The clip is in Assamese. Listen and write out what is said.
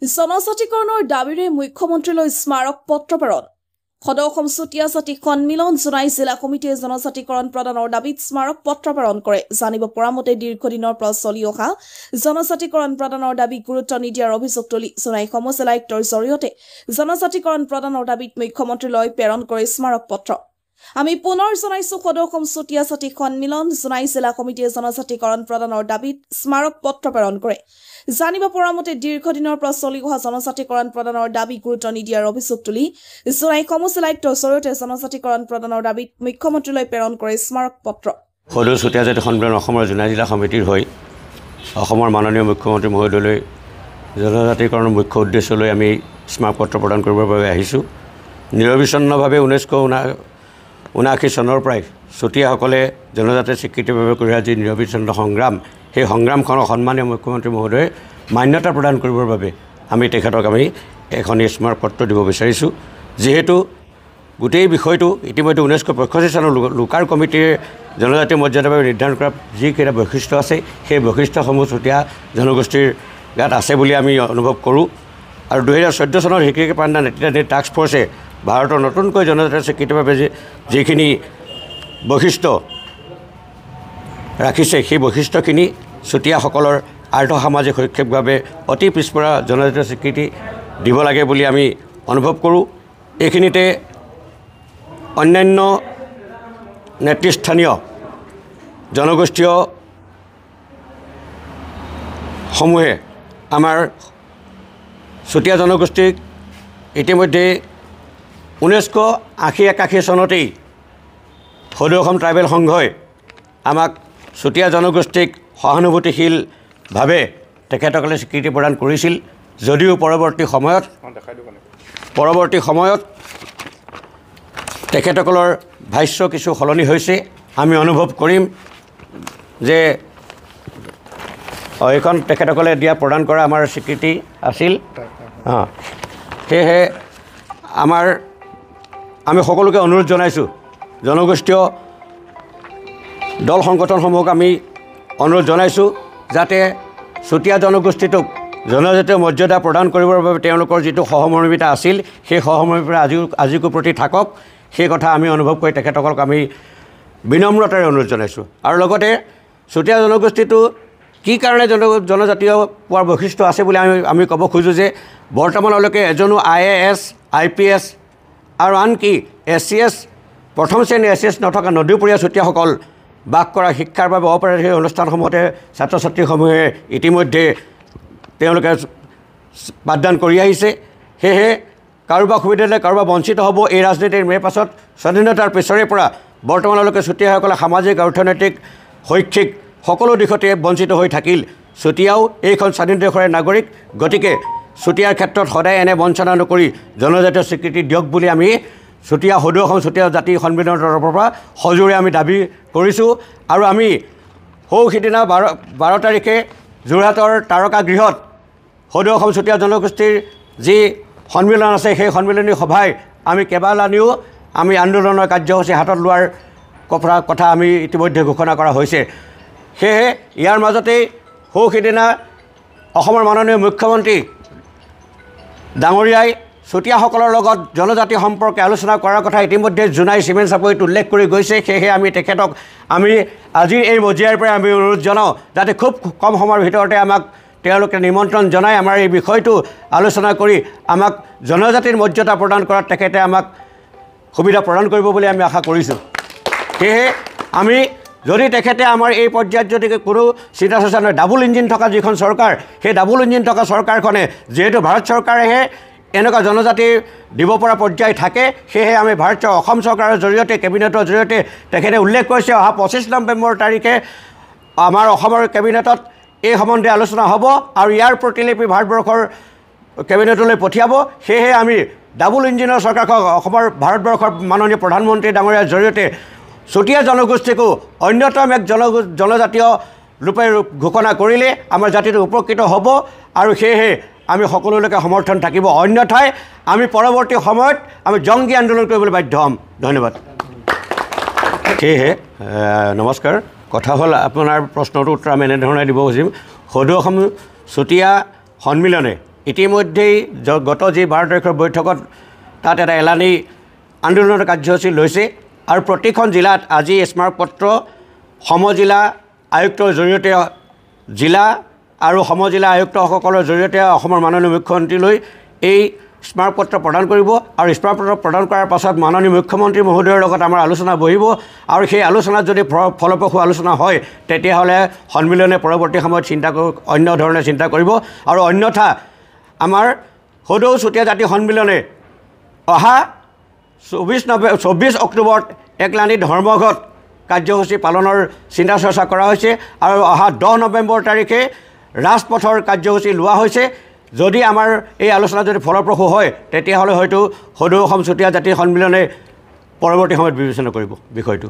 জনজাতিকৰণৰ দাবীৰে মুখ্যমন্ত্ৰীলৈ স্মাৰক পত্ৰ প্ৰেৰণ সদৌ অসম চুতীয়া জাতি সন্মিলন জোনাই জিলা কমিটিয়ে জনজাতিকৰণ প্ৰদানৰ দাবীত স্মাৰক পত্ৰ প্ৰেৰণ কৰে জানিব পৰা মতে দীৰ্ঘদিনৰ পৰা চলি অহা জনজাতিকৰণ প্ৰদানৰ দাবীক গুৰুত্ব নিদিয়াৰ অভিযোগ তুলি জোনাই সমজিলা আয়ুক্তৰ জৰিয়তে জনজাতিকৰণ প্ৰদানৰ দাবীত মুখ্যমন্ত্ৰীলৈ প্ৰেৰণ কৰে স্মাৰক পত্ৰ আমি পুনৰ জনাইছো সদৌ অসম চুতীয়া জাতি সন্মিলন জোনাই জিলা কমিটিয়ে জনজাতিকৰণ প্ৰদানৰ দাবীত স্মাৰক পত্ৰ প্ৰেৰণ কৰে জানিব পৰা মতে দীৰ্ঘদিনৰ পৰা চলি অহা জনজাতিকৰণ প্ৰদানৰ দাবী গুৰুত্ব নিদিয়াৰ অভিযোগ তুলি জোনাই সমজিলা আয়ুক্তৰ জৰিয়তে জনজাতিকৰণ প্ৰদানৰ দাবীত মুখ্যমন্ত্ৰীলৈ প্ৰেৰণ কৰে স্মাৰক পত্ৰ সদৌ চুতীয়া জাতি সন্মিলন অসমৰ জোনাই জিলা সমিতিৰ হৈ অসমৰ মাননীয় মুখ্যমন্ত্ৰী মহোদয়লৈ জনজাতিকৰণৰ মুখ্য উদ্দেশ্যলৈ আমি স্মাৰক পত্ৰ প্ৰদান কৰিবৰ বাবে আহিছোঁ নিৰবিচ্ছিন্নভাৱে 1979 চনৰ পৰাই চুতীয়াসকলে জনজাতিৰ স্বীকৃতিৰ বাবে কৰি যি নিৰবিচ্ছিন্ন সংগ্ৰাম সেই সংগ্ৰামখনক সন্মানীয় মুখ্যমন্ত্ৰী মহোদয়ে মান্যতা প্ৰদান কৰিবৰ বাবে আমি তেখেতক এখন স্মাৰক পত্ৰ দিব বিচাৰিছোঁ যিহেতু গোটেই বিষয়টো ইতিমধ্যে 1985 চনৰ লোকাৰ কমিটিৰ জনজাতি মৰ্যাদাৰ বাবে নিৰ্ধাৰণ কৰা যিকেইটা বৈশিষ্ট্য আছে সেই বৈশিষ্ট্যসমূহ চুতীয়া জনগোষ্ঠীৰ গাত আছে বুলি আমি অনুভৱ কৰোঁ আৰু 2014 চনৰ হিকিকি পাণ্ডা নেতৃত্বাধীন টাস্ক ফ'ৰ্চে ভাৰতৰ নতুনকৈ জনজাতিৰ স্বীকৃতিৰ বাবে যিখিনি বৈশিষ্ট্য ৰাখিছে সেই বৈশিষ্ট্যখিনি চুতীয়াসকলৰ আৰ্থ সামাজিক শৈক্ষিকভাৱে অতি পিছপৰা জনজাতিৰ স্বীকৃতি দিব লাগে বুলি আমি অনুভৱ কৰোঁ এইখিনিতে অন্যান্য নেতৃস্থানীয় জনগোষ্ঠীয় সমূহে আমাৰ চুতীয়া জনগোষ্ঠীক ইতিমধ্যে 1981 চনতেই সদৌ অসম ট্ৰাইবেল সংঘই আমাক চুতীয়া জনগোষ্ঠীক সহানুভূতিশীলভাৱে তেখেতসকলে স্বীকৃতি প্ৰদান কৰিছিল যদিও পৰৱৰ্তী সময়ত তেখেতসকলৰ ভাষ্য কিছু সলনি হৈছে আমি অনুভৱ কৰিম যে এইখন তেখেতসকলে দিয়া প্ৰদান কৰা আমাৰ স্বীকৃতি আছিল সেয়েহে আমি সকলোকে অনুৰোধ জনাইছোঁ জনগোষ্ঠীয় দল সংগঠনসমূহক আমি অনুৰোধ জনাইছোঁ যাতে চুতীয়া জনগোষ্ঠীটোক জনজাতীয় মৰ্যাদা প্ৰদান কৰিবৰ বাবে তেওঁলোকৰ যিটো সহমৰ্মিতা আছিল সেই সহমৰ্মিতা আজিকো প্ৰতি থাকক সেই কথা আমি অনুভৱ কৰি তেখেতসকলক আমি বিনম্ৰতাৰে অনুৰোধ জনাইছোঁ আৰু লগতে চুতীয়া জনগোষ্ঠীটো কি কাৰণে জনজাতীয় পোৱাৰ বৈশিষ্ট্য আছে বুলি আমি ক'ব খোজোঁ যে বৰ্তমানলৈকে এজনো IAS IPS আৰু আনকি SCS প্ৰথম শ্ৰেণীৰ SCS নথকা নদীপৰীয়া চুতীয়াসকল বাস কৰা শিক্ষাৰ বাবে অপৰাধ সেই অনুষ্ঠানসমূহতে ছাত্ৰ ছাত্ৰীসমূহে ইতিমধ্যে তেওঁলোকে পাঠদান কৰি আহিছে সেয়েহে কাৰোবাৰ সুবিধা দিলে কাৰোবাৰ বঞ্চিত হ'ব এই ৰাজনীতিৰ পাছত স্বাধীনতাৰ পিছৰে পৰা বৰ্তমানলৈকে চুতীয়াসকলে সামাজিক অৰ্থনৈতিক শৈক্ষিক সকলো দিশতে বঞ্চিত হৈ থাকিল চুতীয়াও এইখন স্বাধীন দেশৰে নাগৰিক গতিকে চুতীয়াৰ ক্ষেত্ৰত সদায় এনে বঞ্চনা নকৰি জনজাতীয় স্বীকৃতি দিয়ক বুলি আমি সদৌ অসম চুতীয়া জাতি সন্মিলনৰ তৰফৰ পৰা সজোৰে আমি দাবী কৰিছোঁ আৰু আমি সিদিনা 12 তাৰিখে যোৰহাটৰ তাৰকা গৃহত সদৌ অসম চুতীয়া জনগোষ্ঠীৰ যি সন্মিলন আছে সেই সন্মিলনী সভাই আমি কেইবালানিও আমি আন্দোলনৰ কাৰ্যসূচী হাতত লোৱাৰ কথা আমি ইতিমধ্যে ঘোষণা কৰা হৈছে সেয়েহে ইয়াৰ মাজতেই সিদিনা অসমৰ মাননীয় মুখ্যমন্ত্ৰী ডাঙৰীয়াই চুতীয়াসকলৰ লগত জনজাতি সম্পৰ্কে আলোচনা কৰাৰ কথা ইতিমধ্যে জোনাই চিমেণ্ট চাপৰিত উল্লেখ কৰি গৈছে সেয়েহে আমি তেখেতক আজিৰ এই মজিয়াৰ পৰা আমি অনুৰোধ জনাওঁ যাতে খুব কম সময়ৰ ভিতৰতে আমাক তেওঁলোকে নিমন্ত্ৰণ জনাই আমাৰ এই বিষয়টো আলোচনা কৰি আমাক জনজাতিৰ মৰ্যাদা প্ৰদান কৰাত তেখেতে আমাক সুবিধা প্ৰদান কৰিব বুলি আমি আশা কৰিছোঁ সেয়েহে আমি যদি তেখেতে আমাৰ এই পৰ্যায়ত যদি কোনো চিন্তা চৰ্চা নহয় ডাবল ইঞ্জিন থকা যিখন চৰকাৰ সেই ডাবল ইঞ্জিন থকা চৰকাৰখনে যিহেতু ভাৰত চৰকাৰেহে এনেকুৱা জনজাতি দিব পৰা পৰ্যায় থাকে সেয়েহে আমি অসম চৰকাৰৰ জৰিয়তে কেবিনেটৰ জৰিয়তে তেখেতে উল্লেখ কৰিছে অহা 25 নৱেম্বৰ তাৰিখে আমাৰ অসমৰ কেবিনেটত এই সম্বন্ধে আলোচনা হ'ব আৰু ইয়াৰ প্ৰতিলিপি ভাৰতবৰ্ষৰ কেবিনেটলৈ পঠিয়াব সেয়েহে আমি ডাবল ইঞ্জিনৰ চৰকাৰখন অসমৰ ভাৰতবৰ্ষৰ মাননীয় প্ৰধানমন্ত্ৰী ডাঙৰীয়াৰ জৰিয়তে চুতীয়া জনগোষ্ঠীকো অন্যতম এক জনজাতীয় ৰূপে ঘোষণা কৰিলে আমাৰ জাতিটো উপকৃত হ'ব আৰু সেয়েহে আমি সকলোলৈকে সমৰ্থন থাকিব অন্যথাই আমি পৰৱৰ্তী সময়ত আমি জংগী আন্দোলন কৰিবলৈ বাধ্য হ'ম ধন্যবাদ সেয়েহে নমস্কাৰ কথা হ'ল আপোনাৰ প্ৰশ্নটোৰ উত্তৰ আমি এনেধৰণে দিব খুজিম সদৌ অসম চুতীয়া সন্মিলনে ইতিমধ্যেই গত যি 12 তাৰিখৰ বৈঠকত তাত এটা এলানি আন্দোলনৰ কাৰ্যসূচী লৈছে আৰু প্ৰতিখন জিলাত আজি স্মাৰকপত্ৰ সমজিলা আয়ুক্তৰ জৰিয়তে জিলা আৰু সমজিলা আয়ুক্তসকলৰ জৰিয়তে অসমৰ মাননীয় মুখ্যমন্ত্ৰীলৈ এই স্মাৰকপত্ৰ প্ৰদান কৰিব আৰু স্মাৰকপত্ৰ প্ৰদান কৰাৰ পাছত মাননীয় মুখ্যমন্ত্ৰী মহোদয়ৰ লগত আমাৰ আলোচনা বহিব আৰু সেই আলোচনাত যদি ফলপ্ৰসূ আলোচনা হয় তেতিয়াহ'লে সন্মিলনে পৰৱৰ্তী সময়ত অন্য ধৰণে চিন্তা কৰিব আৰু অন্যথা আমাৰ সদৌ চুতীয়া জাতি সন্মিলনে অহা 24 অক্টোবৰত একলানি ধৰ্মঘট কাৰ্যসূচী পালনৰ চিন্তা চৰ্চা কৰা হৈছে আৰু অহা 10 নৱেম্বৰ তাৰিখে ৰাজপথৰ কাৰ্যসূচী লোৱা হৈছে যদি আমাৰ এই আলোচনা যদি ফলপ্ৰসূ হয় তেতিয়াহ'লে হয়তো সদৌ অসম চুতীয়া জাতি সন্মিলনে পৰৱৰ্তী সময়ত বিবেচনা কৰিব বিষয়টো